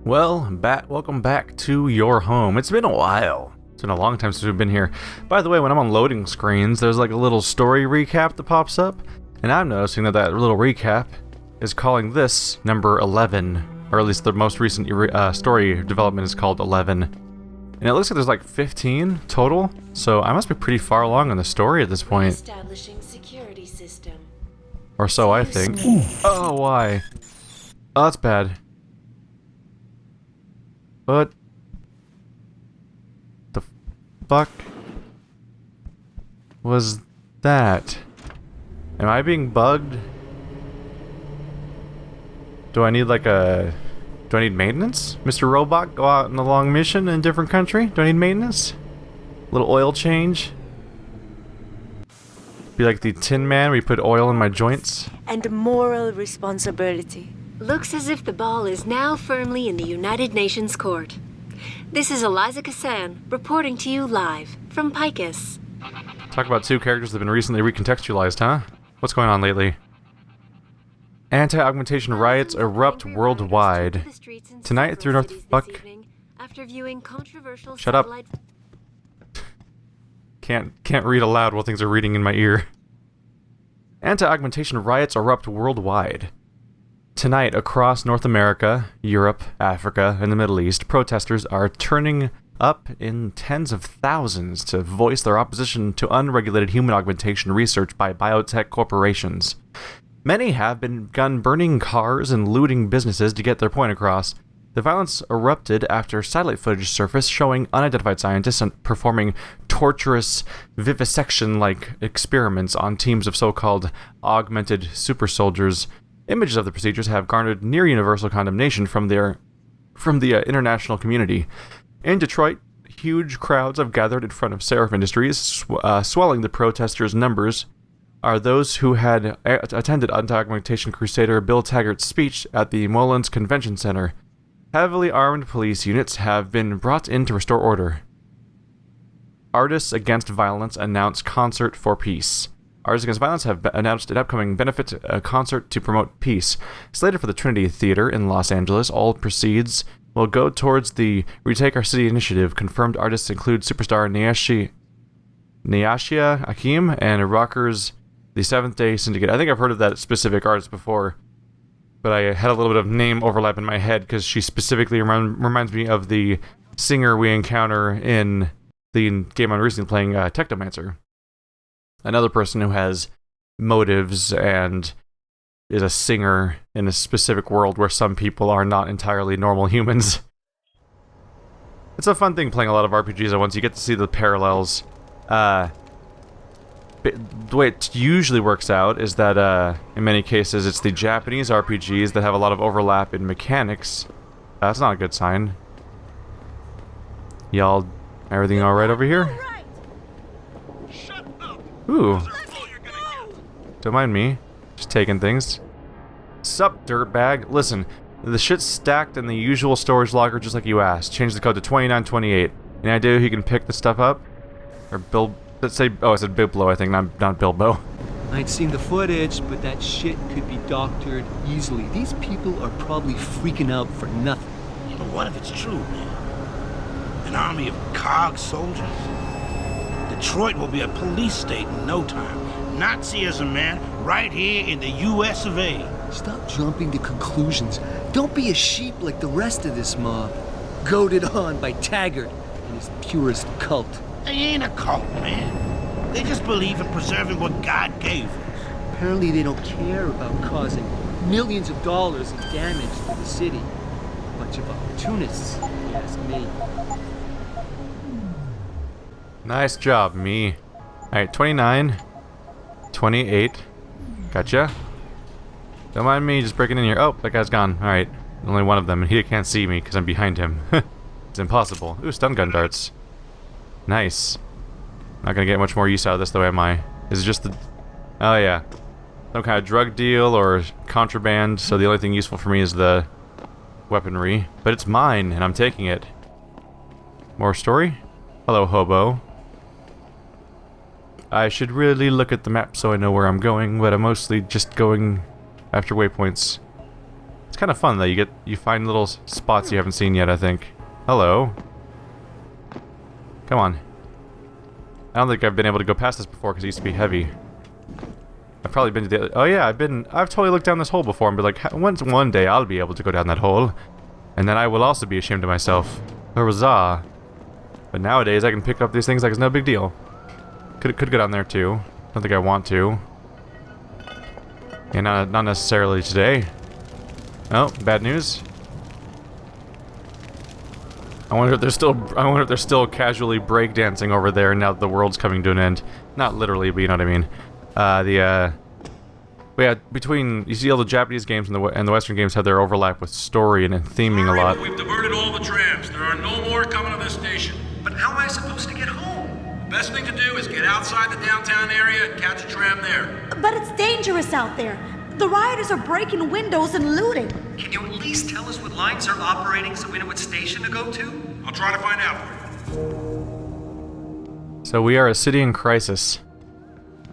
Welcome back to your home. It's been a while. It's been a long time since we've been here. By the way, when I'm on loading screens, there's like a little story recap that pops up, and I'm noticing that little recap is calling this number 11, or at least the most recent story development is called 11. And it looks like there's like 15 total, so I must be pretty far along in the story at this point. Establishing security system. Or so I think. Oh, why? Oh, that's bad. What the fuck was that? Am I being bugged? Do I need maintenance? Mr. Robot, go out on a long mission in a different country? Do I need maintenance? A little oil change? Be like the Tin Man where you put oil in my joints? And moral responsibility. Looks as if the ball is now firmly in the United Nations Court. This is Eliza Kassan, reporting to you live from Picus. Talk about two characters that have been recently recontextualized, huh? What's going on lately? Anti-augmentation riots erupt worldwide. Tonight through North... Fuck. After viewing controversial Shut up. Can't read aloud while things are reading in my ear. Anti-augmentation riots erupt worldwide. Tonight, across North America, Europe, Africa, and the Middle East, protesters are turning up in tens of thousands to voice their opposition to unregulated human augmentation research by biotech corporations. Many have begun burning cars and looting businesses to get their point across. The violence erupted after satellite footage surfaced showing unidentified scientists performing torturous vivisection-like experiments on teams of so-called augmented super soldiers. Images of the procedures have garnered near-universal condemnation from the international community. In Detroit, huge crowds have gathered in front of Seraph Industries. Swelling the protesters' numbers are those who had attended anti-augmentation crusader Bill Taggart's speech at the Mullins Convention Center. Heavily armed police units have been brought in to restore order. Artists Against Violence announce concert for peace. Artists Against Violence have announced an upcoming benefit concert to promote peace. Slated for the Trinity Theater in Los Angeles, all proceeds will go towards the Retake Our City initiative. Confirmed artists include superstar Nyashia Akim and rockers The Seventh Day Syndicate. I think I've heard of that specific artist before, but I had a little bit of name overlap in my head because she specifically reminds me of the singer we encounter in the game I'm recently playing, Technomancer. Another person who has motives and is a singer in a specific world where some people are not entirely normal humans. It's a fun thing playing a lot of RPGs at once. You get to see the parallels. The way it usually works out is that, in many cases, it's the Japanese RPGs that have a lot of overlap in mechanics. That's not a good sign. Y'all, everything alright over here? Ooh. Don't mind me. Just taking things. Sup, dirtbag? Listen, the shit's stacked in the usual storage locker just like you asked. Change the code to 2928. Any idea who you can pick the stuff up? Or Bill... Let's say... Oh, I said Biblo, I think, not Bilbo. I'd seen the footage, but that shit could be doctored easily. These people are probably freaking out for nothing. But what if it's true, man? An army of cog soldiers? Detroit will be a police state in no time. Nazism, man, right here in the US of A. Stop jumping to conclusions. Don't be a sheep like the rest of this mob. Goaded on by Taggart and his purist cult. They ain't a cult, man. They just believe in preserving what God gave us. Apparently they don't care about causing millions of dollars in damage to the city. Bunch of opportunists, if you ask me. Nice job, me. Alright, 29. 28. Gotcha. Don't mind me just breaking in here. Oh, that guy's gone. Alright. Only one of them, and he can't see me because I'm behind him. It's impossible. Ooh, stun gun darts. Nice. Not gonna get much more use out of this though, am I? Is it just the... Oh yeah. Some kind of drug deal or contraband, so the only thing useful for me is the weaponry. But it's mine, and I'm taking it. More story? Hello, hobo. I should really look at the map so I know where I'm going, but I'm mostly just going after waypoints. It's kind of fun though. You find little spots you haven't seen yet, I think. Hello. Come on. I don't think I've been able to go past this before because it used to be heavy. I've probably been to the... Oh yeah, I've totally looked down this hole before and be like, when's one day I'll be able to go down that hole? And then I will also be ashamed of myself. Huzzah. But nowadays I can pick up these things like it's no big deal. Could go down there too. Don't think I want to. Yeah, not necessarily today. Oh, bad news. I wonder if they're still casually breakdancing over there now that the world's coming to an end. Not literally, but you know what I mean. Yeah, between you see all the Japanese games and the Western games have their overlap with story and theming a lot. We've diverted all the trams. There are no more coming to this station. But how am I supposed to get home? The best thing to do is get outside the downtown area and catch a tram there. But it's dangerous out there. The rioters are breaking windows and looting. Can you at least tell us what lines are operating so we know what station to go to? I'll try to find out for you. So we are a city in crisis.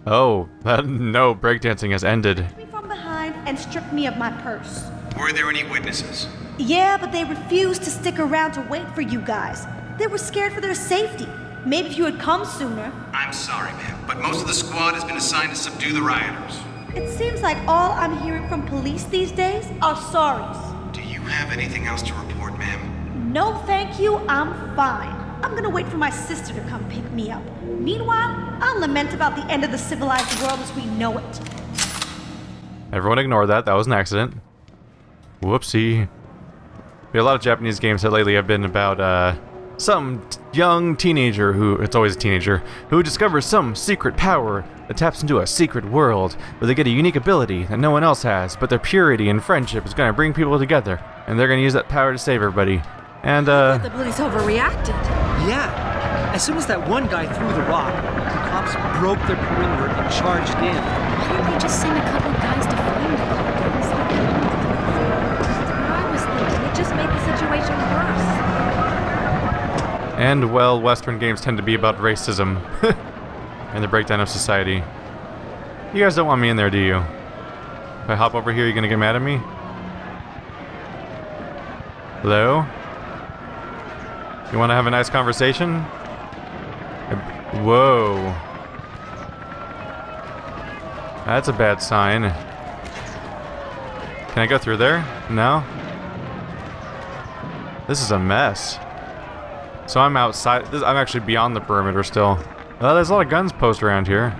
Oh, no, breakdancing has ended. Took me from behind and stripped me of my purse. Were there any witnesses? Yeah, but they refused to stick around to wait for you guys. They were scared for their safety. Maybe if you had come sooner. I'm sorry, ma'am, but most of the squad has been assigned to subdue the rioters. It seems like all I'm hearing from police these days are sorries. Do you have anything else to report, ma'am? No, thank you, I'm fine. I'm gonna wait for my sister to come pick me up. Meanwhile, I'll lament about the end of the civilized world as we know it. Everyone ignore that. That was an accident. Whoopsie. A lot of Japanese games that lately have been about, some young teenager who, it's always a teenager, who discovers some secret power that taps into a secret world where they get a unique ability that no one else has, but their purity and friendship is going to bring people together, and they're going to use that power to save everybody. And, The police overreacted. Yeah. As soon as that one guy threw the rock, the cops broke their perimeter and charged in. Why didn't they just send a couple guys to find them? That's what I was thinking. It just made the situation worse. And, well, Western games tend to be about racism and the breakdown of society. You guys don't want me in there, do you? If I hop over here, you gonna get mad at me? Hello? You wanna have a nice conversation? Whoa. That's a bad sign. Can I go through there? No? This is a mess. So I'm outside. I'm actually beyond the perimeter still. There's a lot of guns posed around here.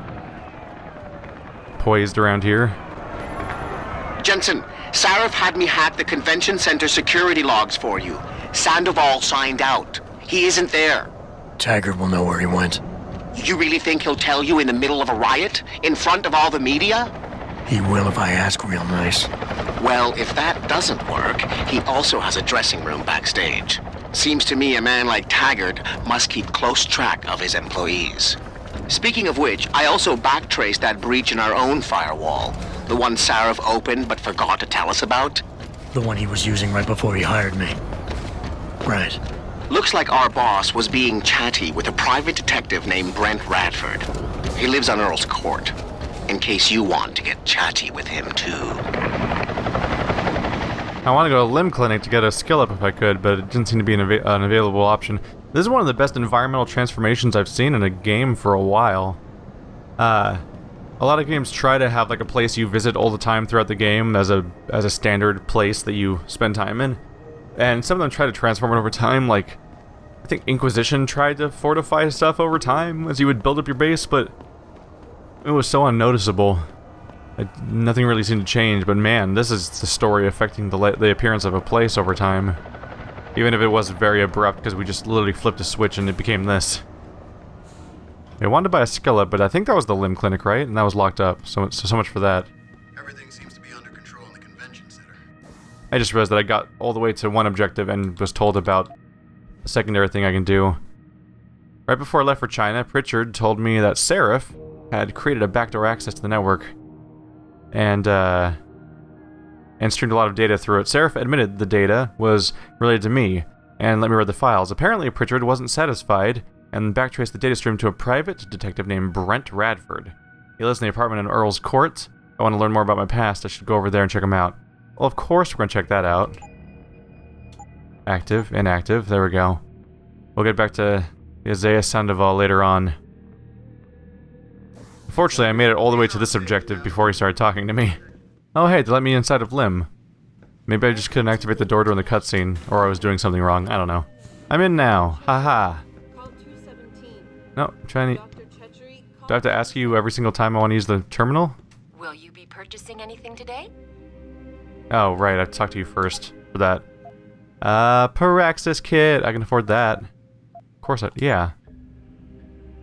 Poised around here. Jensen, Sarif had me hack the convention center security logs for you. Sandoval signed out. He isn't there. Taggart will know where he went. You really think he'll tell you in the middle of a riot? In front of all the media? He will if I ask real nice. Well, if that doesn't work, he also has a dressing room backstage. Seems to me a man like Taggart must keep close track of his employees. Speaking of which, I also backtraced that breach in our own firewall. The one Sarif opened but forgot to tell us about. The one he was using right before he hired me. Right. Looks like our boss was being chatty with a private detective named Brent Radford. He lives on Earl's Court. In case you want to get chatty with him too. I want to go to Limb Clinic to get a skill up if I could, but it didn't seem to be an available option. This is one of the best environmental transformations I've seen in a game for a while. A lot of games try to have like a place you visit all the time throughout the game as a standard place that you spend time in. And some of them try to transform it over time, like I think Inquisition tried to fortify stuff over time as you would build up your base, but it was so unnoticeable. Nothing really seemed to change, but man, this is the story affecting the appearance of a place over time. Even if it was very abrupt, because we just literally flipped a switch and it became this. I wanted to buy a skill up, but I think that was the Limb Clinic, right? And that was locked up, so much for that. Everything seems to be under control in the convention center. I just realized that I got all the way to one objective and was told about a secondary thing I can do. Right before I left for China, Pritchard told me that Sarif had created a backdoor access to the network. And streamed a lot of data through it. Sarif admitted the data was related to me, and let me read the files. Apparently, Pritchard wasn't satisfied, and backtraced the data stream to a private detective named Brent Radford. He lives in the apartment in Earl's Court. I want to learn more about my past. I should go over there and check him out. Well, of course we're gonna check that out. Active, inactive, there we go. We'll get back to Isaiah Sandoval later on. Unfortunately, I made it all the way to this objective before he started talking to me. Oh hey, they let me inside of Lim. Maybe I just couldn't activate the door during the cutscene, or I was doing something wrong, I don't know. I'm in now, haha. No, I'm trying to... Do I have to ask you every single time I want to use the terminal? Will you be purchasing anything today? Oh, right, I have to talk to you first for that. Paraxis kit, I can afford that. Of course yeah.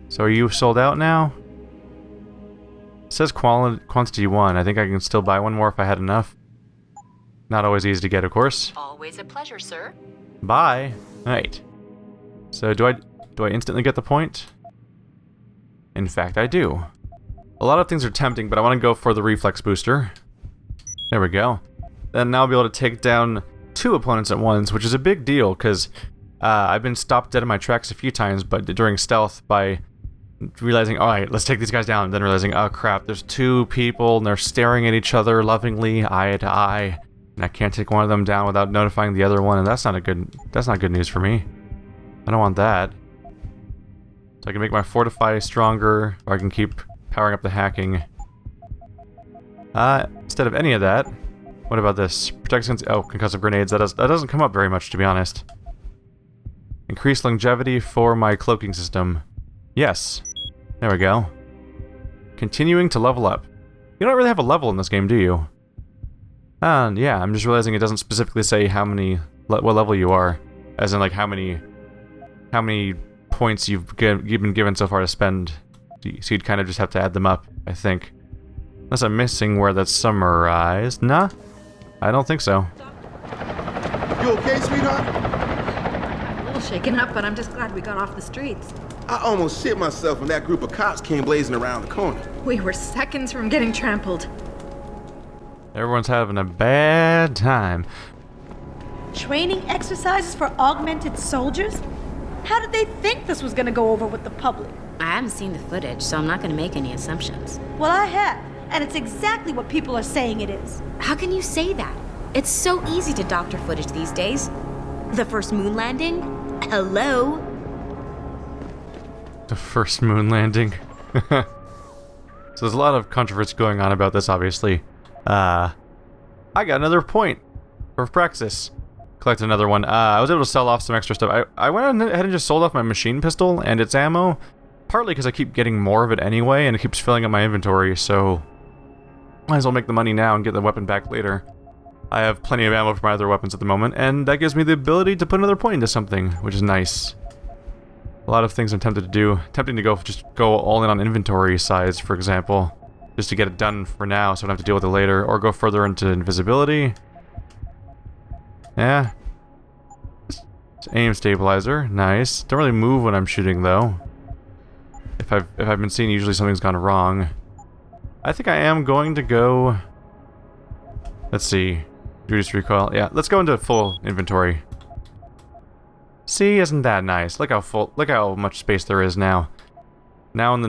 So are you sold out now? It says quantity 1, I think I can still buy one more if I had enough. Not always easy to get, of course. Always a pleasure, sir. Bye. Right. So do I instantly get the point? In fact, I do. A lot of things are tempting, but I want to go for the reflex booster. There we go. Then now I'll be able to take down 2 opponents at once, which is a big deal, because I've been stopped dead in my tracks a few times, but during stealth by realizing, alright, let's take these guys down, and then realizing, oh crap, there's 2 people, and they're staring at each other lovingly, eye to eye, and I can't take one of them down without notifying the other one, and that's not good news for me. I don't want that. So I can make my fortify stronger, or I can keep powering up the hacking. Instead of any of that, what about this? Protect against concussive grenades. That doesn't come up very much, to be honest. Increase longevity for my cloaking system. Yes. There we go. Continuing to level up. You don't really have a level in this game, do you? Yeah, I'm just realizing it doesn't specifically say what level you are, as in like how many points you've been given so far to spend. So you'd kind of just have to add them up, I think. Unless I'm missing where that's summarized. Nah, I don't think so. You okay, sweetheart? I'm a little shaken up, but I'm just glad we got off the streets. I almost shit myself when that group of cops came blazing around the corner. We were seconds from getting trampled. Everyone's having a bad time. Training exercises for augmented soldiers? How did they think this was gonna go over with the public? I haven't seen the footage, so I'm not gonna make any assumptions. Well, I have, and it's exactly what people are saying it is. How can you say that? It's so easy to doctor footage these days. The first moon landing? Hello? The first moon landing. So there's a lot of controversy going on about this, obviously. I got another point for praxis. Collect another one. I was able to sell off some extra stuff. I went ahead and just sold off my machine pistol and its ammo, partly because I keep getting more of it anyway, and it keeps filling up my inventory, so might as well make the money now and get the weapon back later. I have plenty of ammo for my other weapons at the moment, and that gives me the ability to put another point into something, which is nice. A lot of things I'm tempted to do. Tempting to just go all in on inventory size, for example, just to get it done for now so I don't have to deal with it later, or go further into invisibility. Yeah. It's aim stabilizer, nice. Don't really move when I'm shooting though. If I've been seeing, usually something's gone wrong. I think I am going to go. Let's see. Reduce recoil. Yeah, let's go into full inventory. See, isn't that nice? Look how much space there is now. Now in my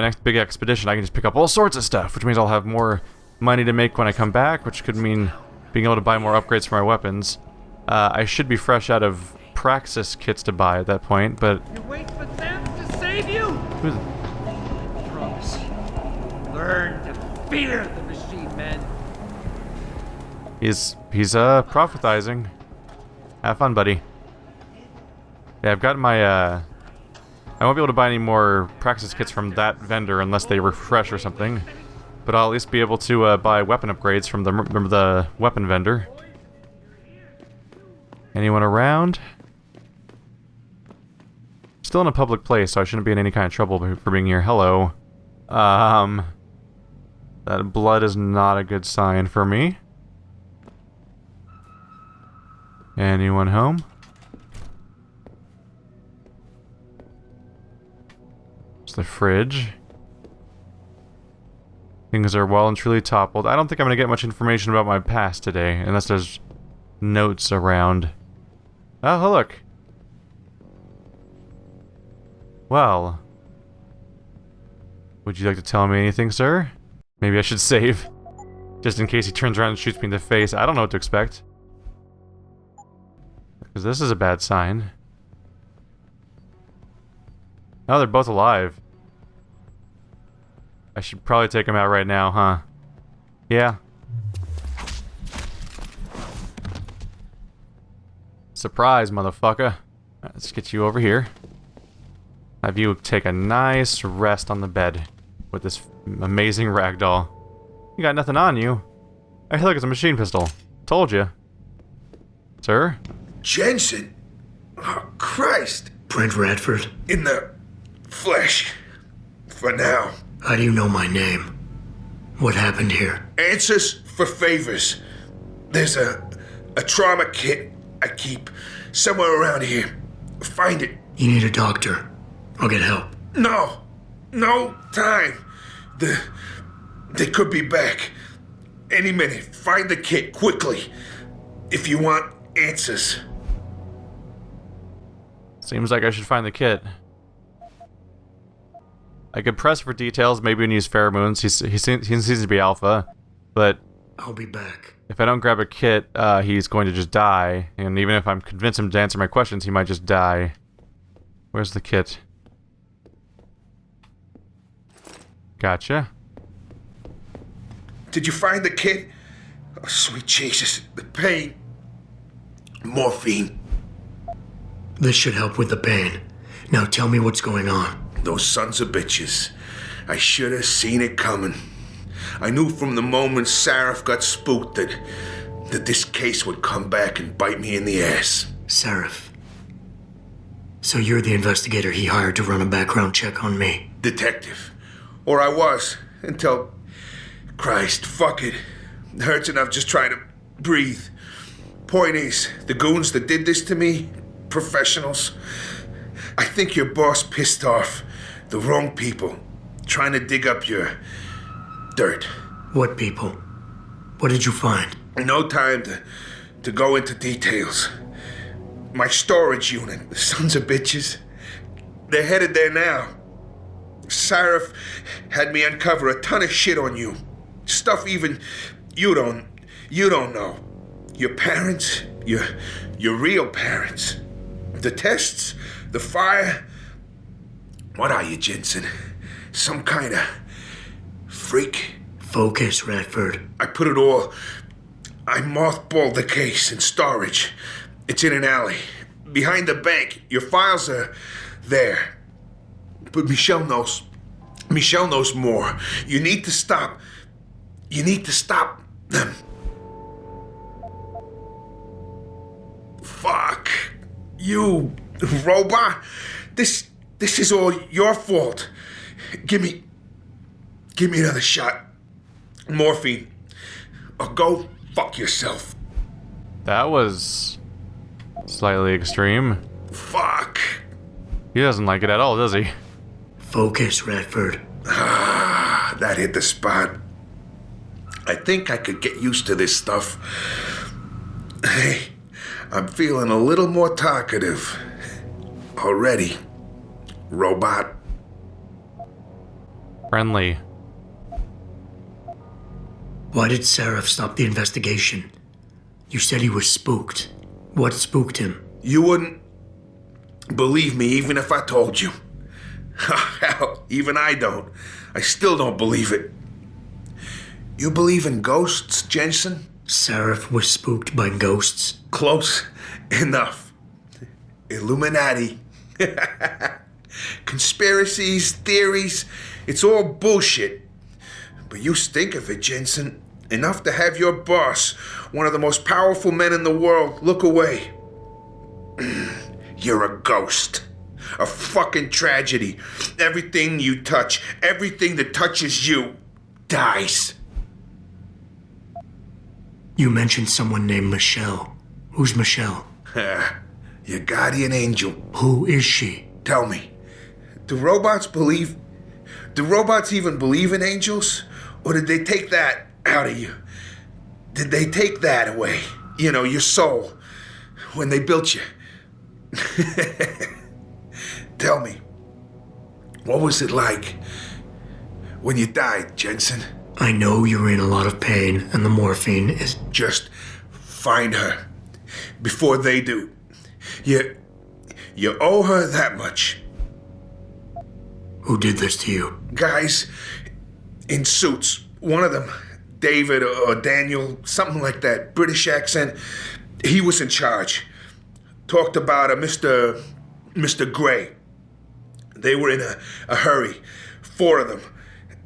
next big expedition, I can just pick up all sorts of stuff, which means I'll have more money to make when I come back, which could mean being able to buy more upgrades for my weapons. I should be fresh out of praxis kits to buy at that point, but... You wait for them to save you? I promise you. Learn to fear the machine, man. He's prophesizing. Have fun, buddy. Yeah, I've got my, I won't be able to buy any more praxis kits from that vendor unless they refresh or something. But I'll at least be able to buy weapon upgrades from the weapon vendor. Anyone around? Still in a public place, so I shouldn't be in any kind of trouble for being here. Hello. That blood is not a good sign for me. Anyone home? It's the fridge. Things are well and truly toppled. I don't think I'm going to get much information about my past today, unless there's notes around. Oh, look. Well. Would you like to tell me anything, sir? Maybe I should save. Just in case he turns around and shoots me in the face. I don't know what to expect. Because this is a bad sign. Oh, they're both alive. I should probably take them out right now, huh? Yeah. Surprise, motherfucker. Right, let's get you over here. Have you take a nice rest on the bed with this amazing ragdoll. You got nothing on you. Hey, look, it's a machine pistol. Told you. Sir? Jensen? Oh, Christ. Brent Radford? In the flesh. For now. How do you know my name? What happened here? Answers for favors. There's a trauma kit I keep somewhere around here. Find it. You need a doctor. I'll get help. No. No time. They could be back. Any minute. Find the kit quickly. If you want answers. Seems like I should find the kit. I could press for details, maybe we can use pheromones. He seems to be alpha, but I'll be back. If I don't grab a kit, he's going to just die. And even if I'm convinced him to answer my questions, he might just die. Where's the kit? Gotcha. Did you find the kit? Oh, sweet Jesus. The pain. Morphine. This should help with the pain. Now tell me what's going on. Those sons of bitches. I should have seen it coming. I knew from the moment Sarif got spooked that this case would come back and bite me in the ass. Sarif. So you're the investigator he hired to run a background check on me? Detective. Or I was, until... Christ, fuck it. It hurts enough just trying to breathe. Point is, the goons that did this to me, professionals. I think your boss pissed off the wrong people, trying to dig up your dirt. What people? What did you find? No time to go into details. My storage unit, the sons of bitches. They're headed there now. Sarif had me uncover a ton of shit on you. Stuff even you don't know. Your parents, your real parents. The tests, the fire. What are you, Jensen? Some kind of freak? Focus, Radford. I mothballed the case in storage. It's in an alley. Behind the bank. Your files are there. But Michelle knows more. You need to stop them. Fuck. You robot. This is all your fault. Give me another shot. Morphine. Or go fuck yourself. That was slightly extreme. Fuck. He doesn't like it at all, does he? Focus, Radford. Ah, that hit the spot. I think I could get used to this stuff. Hey, I'm feeling a little more talkative. Already. Robot. Friendly. Why did Sarif stop the investigation? You said he was spooked. What spooked him? You wouldn't believe me even if I told you. Hell, even I don't. I still don't believe it. You believe in ghosts, Jensen? Sarif was spooked by ghosts? Close enough. Illuminati. Conspiracies, theories, it's all bullshit. But you stink of it, Jensen. Enough to have your boss, one of the most powerful men in the world, look away. You're a ghost. A fucking tragedy. Everything you touch, everything that touches you, dies. You mentioned someone named Michelle. Who's Michelle? Your guardian angel. Who is she? Tell me, do robots even believe in angels? Or did they take that out of you? Did they take that away? You know, your soul, when they built you? Tell me, what was it like when you died, Jensen? I know you're in a lot of pain, and the morphine is... Just find her. Before they do. You owe her that much. Who did this to you? Guys in suits. One of them, David or Daniel, something like that, British accent. He was in charge. Talked about a Mr. Gray. They were in a hurry. 4 of them.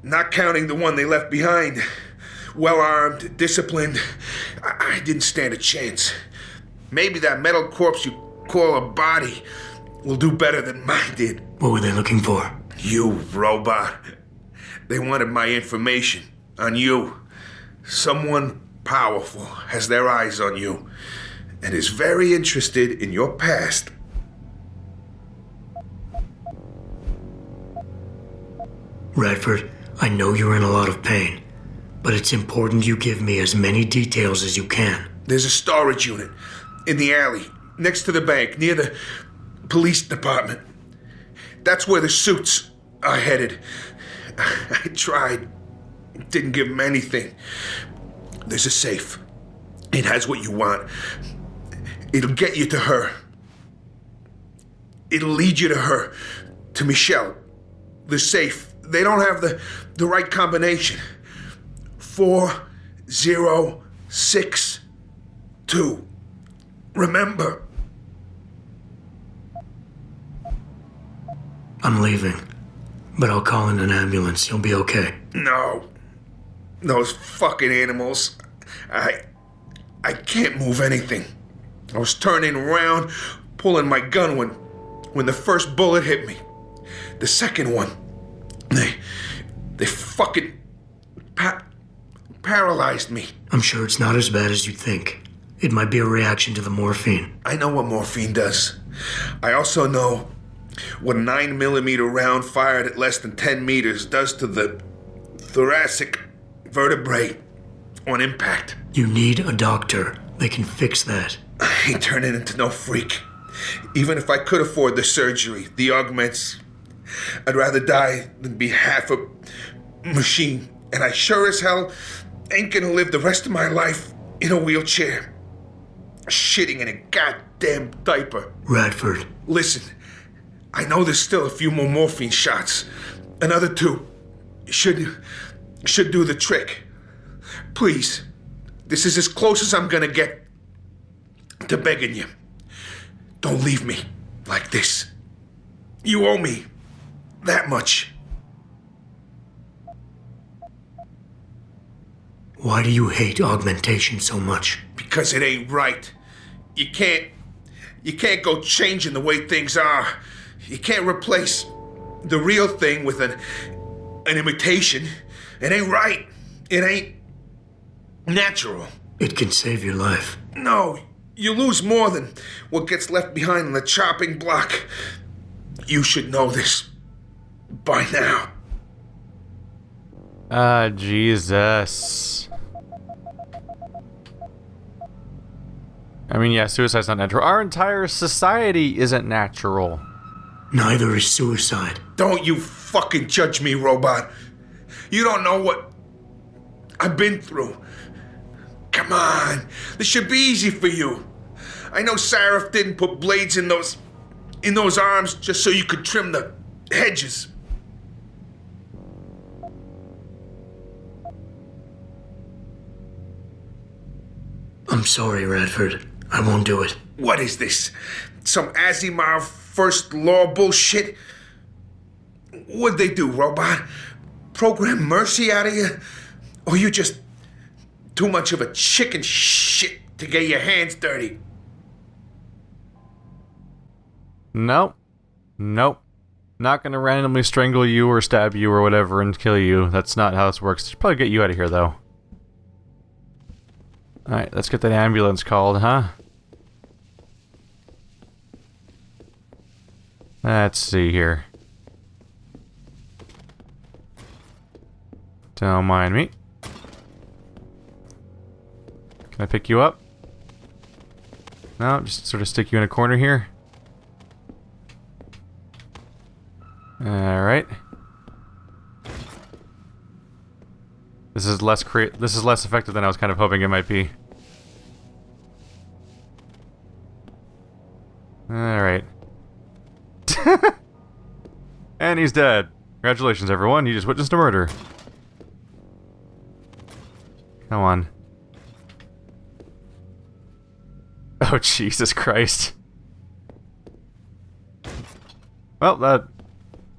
Not counting the one they left behind. Well-armed, disciplined. I didn't stand a chance. Maybe that metal corpse you call a body will do better than mine did. What were they looking for? You, robot. They wanted my information on you. Someone powerful has their eyes on you and is very interested in your past. Radford, I know you're in a lot of pain, but it's important you give me as many details as you can. There's a storage unit in the alley, next to the bank, near the police department. That's where the suits are headed. I tried. Didn't give them anything. There's a safe. It has what you want. It'll get you to her. It'll lead you to her. To Michelle. The safe. They don't have the right combination. 4062. Remember. I'm leaving, but I'll call in an ambulance. You'll be okay. No. Those fucking animals. I can't move anything. I was turning around, pulling my gun when the first bullet hit me. The second one, they fucking paralyzed me. I'm sure it's not as bad as you think. It might be a reaction to the morphine. I know what morphine does. I also know what a 9mm round fired at less than 10 meters does to the thoracic vertebrae on impact. You need a doctor. They can fix that. I ain't turning into no freak. Even if I could afford the surgery, the augments, I'd rather die than be half a machine. And I sure as hell ain't gonna live the rest of my life in a wheelchair, shitting in a goddamn diaper. Radford. Listen, I know there's still a few more morphine shots. Another 2 should do the trick. Please, this is as close as I'm gonna get to begging you. Don't leave me like this. You owe me that much. Why do you hate augmentation so much? Because it ain't right. You can't go changing the way things are. You can't replace the real thing with an imitation. It ain't right. It ain't natural. It can save your life. No, you lose more than what gets left behind on the chopping block. You should know this by now. Jesus. I mean, yeah, suicide's not natural. Our entire society isn't natural. Neither is suicide. Don't you fucking judge me, robot. You don't know what I've been through. Come on, this should be easy for you. I know Sarif didn't put blades in those arms just so you could trim the hedges. I'm sorry, Radford. I won't do it. What is this? Some Asimov first law bullshit? What'd they do, robot? Program mercy out of you? Or you just too much of a chicken shit to get your hands dirty? Nope. Nope. Not gonna randomly strangle you or stab you or whatever and kill you. That's not how this works. Should probably get you out of here, though. Alright, let's get that ambulance called, huh? Let's see here. Don't mind me. Can I pick you up? No, just sort of stick you in a corner here. Alright. This is less effective than I was kind of hoping it might be. Alright. And he's dead. Congratulations, everyone. You just witnessed a murder. Come on. Oh, Jesus Christ. Well, I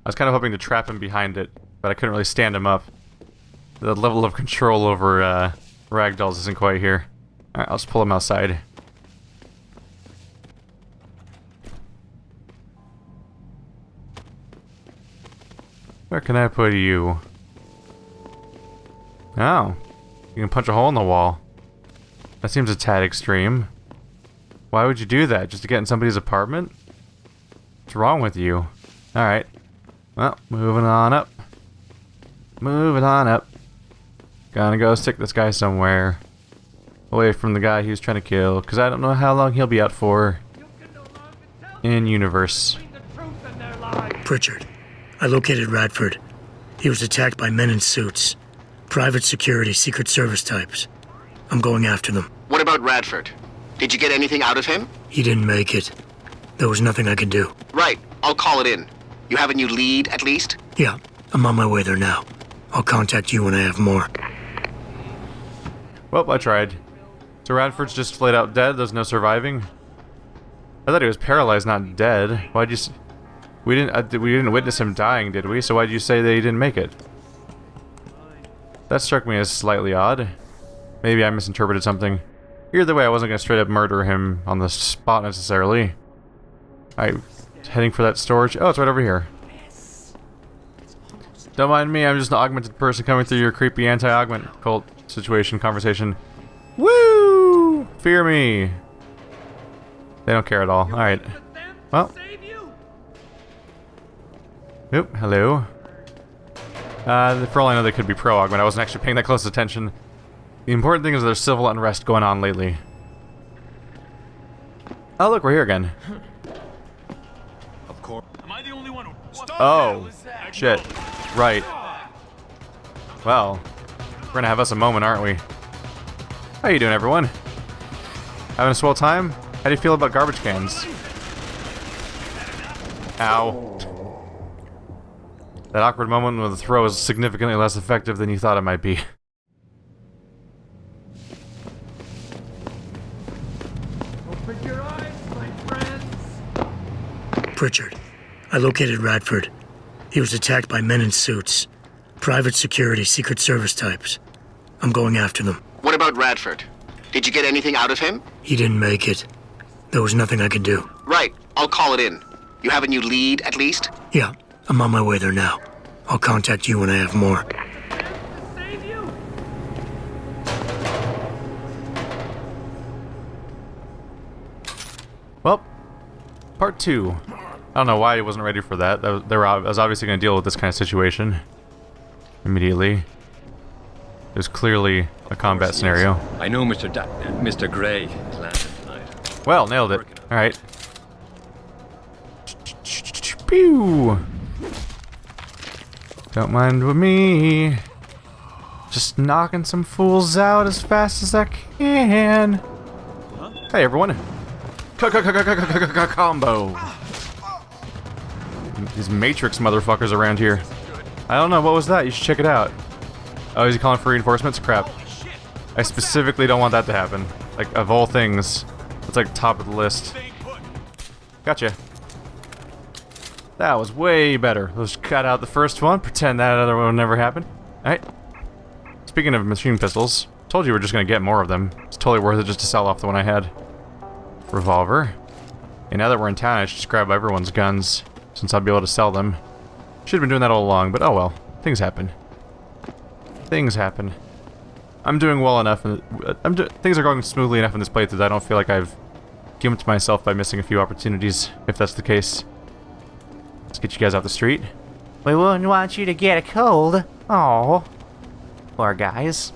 was kind of hoping to trap him behind it, but I couldn't really stand him up. The level of control over ragdolls isn't quite here. Alright, I'll just pull him outside. Where can I put you? Oh. You can punch a hole in the wall. That seems a tad extreme. Why would you do that? Just to get in somebody's apartment? What's wrong with you? Alright. Well, moving on up. Moving on up. Gonna go stick this guy somewhere. Away from the guy he was trying to kill, because I don't know how long he'll be out for. In universe. Pritchard, I located Radford. He was attacked by men in suits. Private security, Secret Service types. I'm going after them. What about Radford? Did you get anything out of him? He didn't make it. There was nothing I could do. Right, I'll call it in. You have a new lead, at least? Yeah, I'm on my way there now. I'll contact you when I have more. Well, I tried. So Radford's just flat out dead? There's no surviving? I thought he was paralyzed, not dead. Why'd you... We didn't witness him dying, did we? So why'd you say that he didn't make it? That struck me as slightly odd. Maybe I misinterpreted something. Either way, I wasn't going to straight up murder him on the spot necessarily. Alright, heading for that storage. Oh, it's right over here. Don't mind me, I'm just an augmented person coming through your creepy anti-augment cult situation conversation. Woo! Fear me. They don't care at all. Alright. Well. Oop, hello. For all I know, they could be pro-augment. I wasn't actually paying that close attention. The important thing is there's civil unrest going on lately. Oh, look, we're here again. Of course. Am I the only one who... Oh, shit. Right. Well, we're gonna have us a moment, aren't we? How you doing, everyone? Having a swell time? How do you feel about garbage cans? Ow. That awkward moment when the throw is significantly less effective than you thought it might be. Open your eyes, my friends. Pritchard, I located Radford. He was attacked by men in suits. Private security, Secret Service types. I'm going after them. What about Radford? Did you get anything out of him? He didn't make it. There was nothing I could do. Right, I'll call it in. You have a new lead, at least? Yeah, I'm on my way there now. I'll contact you when I have more. Well, part 2. I don't know why I wasn't ready for that. I was obviously going to deal with this kind of situation immediately. It was clearly a combat scenario. I know Mr. Gray is landing tonight. Well, nailed it. Alright. Pew! Don't mind with me. Just knocking some fools out as fast as I can. Hey, everyone. Combo. These Matrix motherfuckers around here. I don't know, what was that? You should check it out. Oh, is he calling for reinforcements? Crap. I specifically don't want that to happen. Like, of all things, it's like top of the list. Gotcha. That was way better. Let's cut out the first one, pretend that other one never happened. Alright. Speaking of machine pistols, told you we're just gonna get more of them. It's totally worth it just to sell off the one I had. Revolver. And now that we're in town, I should just grab everyone's guns, since I'll be able to sell them. Should have been doing that all along, but oh well. Things happen. Things happen. I'm doing well enough, and things are going smoothly enough in this playthrough that I don't feel like I've gimped myself by missing a few opportunities, if that's the case. Let's get you guys off the street. We wouldn't want you to get a cold. Oh, poor guys.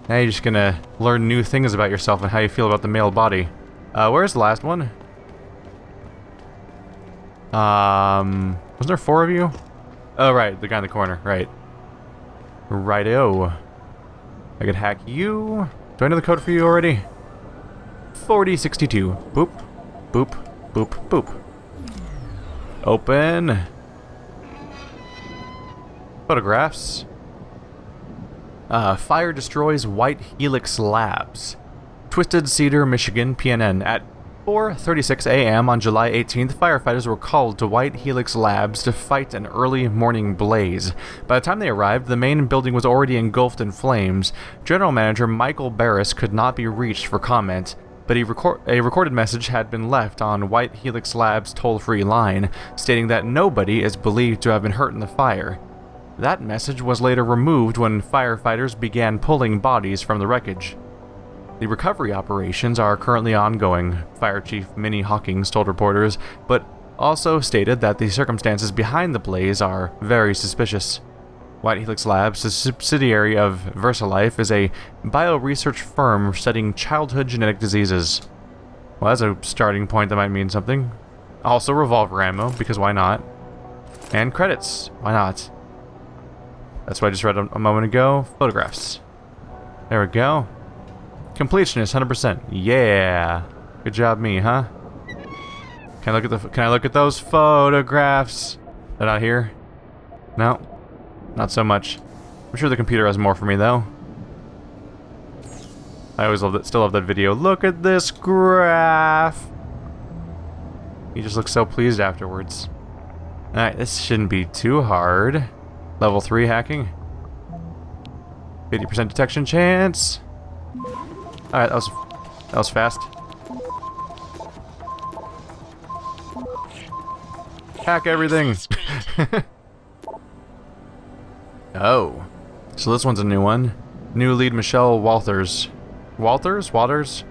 Now you're just gonna learn new things about yourself and how you feel about the male body. Where's the last one? Was there 4 of you? Oh, right, the guy in the corner, right. Righto. I could hack you. Do I know the code for you already? 4062. Boop, boop, boop, boop. Open. Photographs. Fire destroys White Helix Labs. Twisted Cedar, Michigan, PNN. At 4:36 a.m. on July 18th, firefighters were called to White Helix Labs to fight an early morning blaze. By the time they arrived, the main building was already engulfed in flames. General Manager Michael Barris could not be reached for comment, but a recorded message had been left on White Helix Labs' toll-free line, stating that nobody is believed to have been hurt in the fire. That message was later removed when firefighters began pulling bodies from the wreckage. The recovery operations are currently ongoing, Fire Chief Minnie Hawkins told reporters, but also stated that the circumstances behind the blaze are very suspicious. White Helix Labs, a subsidiary of VersaLife, is a bioresearch firm studying childhood genetic diseases. Well, that's a starting point that might mean something. Also revolver ammo, because why not? And credits, why not? That's what I just read a moment ago. Photographs. There we go. Completionist, 100%. Yeah. Good job, me, huh? Can I look at those photographs? They're not here? No. Not so much. I'm sure the computer has more for me, though. I always still love that video. Look at this graph. He just looks so pleased afterwards. Alright, this shouldn't be too hard. Level 3 hacking. 50% detection chance. Alright, that was fast. Hack everything. Oh. So this one's a new one. New lead Michelle Walters. Walters?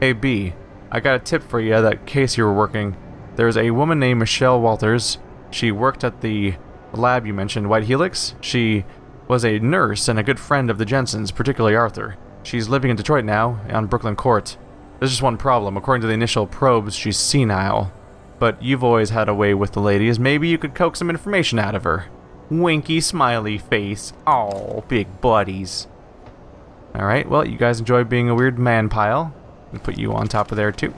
Hey B, I got a tip for you that case you were working. There's a woman named Michelle Walters. She worked at the lab you mentioned, White Helix. She was a nurse and a good friend of the Jensens, particularly Arthur. She's living in Detroit now, on Brooklyn Court. There's just one problem. According to the initial probes, she's senile. But you've always had a way with the ladies. Maybe you could coax some information out of her. Winky smiley face. Aw, big buddies. Alright, well, you guys enjoy being a weird man pile. And put you on top of there, too.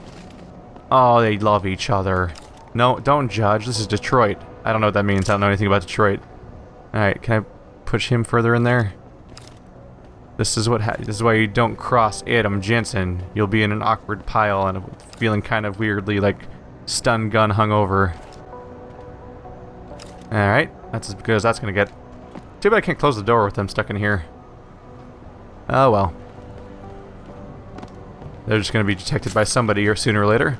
Oh, they love each other. No, don't judge. This is Detroit. I don't know what that means. I don't know anything about Detroit. Alright, can I push him further in there? This is why you don't cross Adam Jensen. You'll be in an awkward pile and feeling kind of weirdly like stun gun hungover. Alright, that's as good as that's gonna get. Too bad I can't close the door with them stuck in here. Oh well. They're just gonna be detected by somebody or sooner or later.